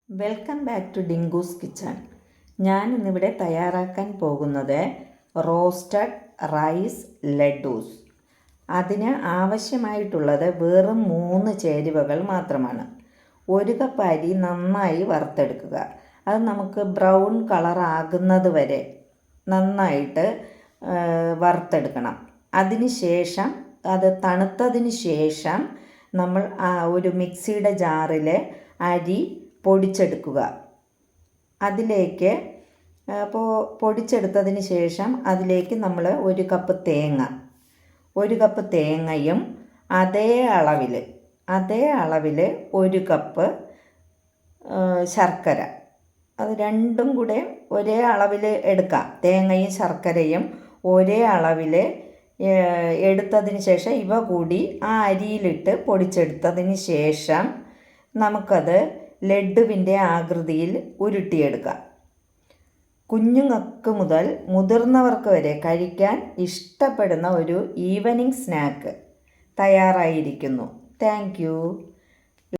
Welcome back to Dinkoos kitchen. ഞാൻ ഇന്നിവിടെ തയ്യാറാക്കാൻ പോകുന്നത് റോസ്റ്റഡ് റൈസ് ലഡ്ഡൂസ്. അതിന് ആവശ്യമായിട്ടുള്ളത് വെറും 3 ചേരുവകൾ മാത്രമാണ്. 1 കപ്പ് അരി നന്നായി വറുത്തെടുക്കുക. അത് നമുക്ക് ബ്രൗൺ കളർ ആകുന്നത് വരെ നന്നായിട്ട് വറുത്തെടുക്കണം. അതിന് ശേഷം അത് തണുത്തതിന് ശേഷം നമ്മൾ ഒരു മിക്സിയുടെ ജാറിൽ അരി പൊടിച്ചെടുക്കുക. അതിലേക്ക് പൊടിച്ചെടുത്തതിന് ശേഷം അതിലേക്ക് നമ്മൾ 1 കപ്പ് തേങ്ങയും അതേ അളവിൽ 1 കപ്പ് ശർക്കര, അത് രണ്ടും കൂടെ ഒരേ അളവിൽ എടുക്കാം. തേങ്ങയും ശർക്കരയും ഒരേ അളവിൽ എടുത്തതിന് ശേഷം ഇവ കൂടി ആ അരിയിലിട്ട് പൊടിച്ചെടുത്തതിന് ശേഷം നമുക്കത് ലഡ്ഡുവിൻ്റെ ആകൃതിയിൽ ഉരുട്ടിയെടുക്കാം. കുഞ്ഞുങ്ങൾക്ക് മുതൽ മുതിർന്നവർക്ക് വരെ കഴിക്കാൻ ഇഷ്ടപ്പെടുന്ന ഒരു ഈവനിങ് സ്നാക്ക് തയ്യാറായിരിക്കുന്നു. Thank U.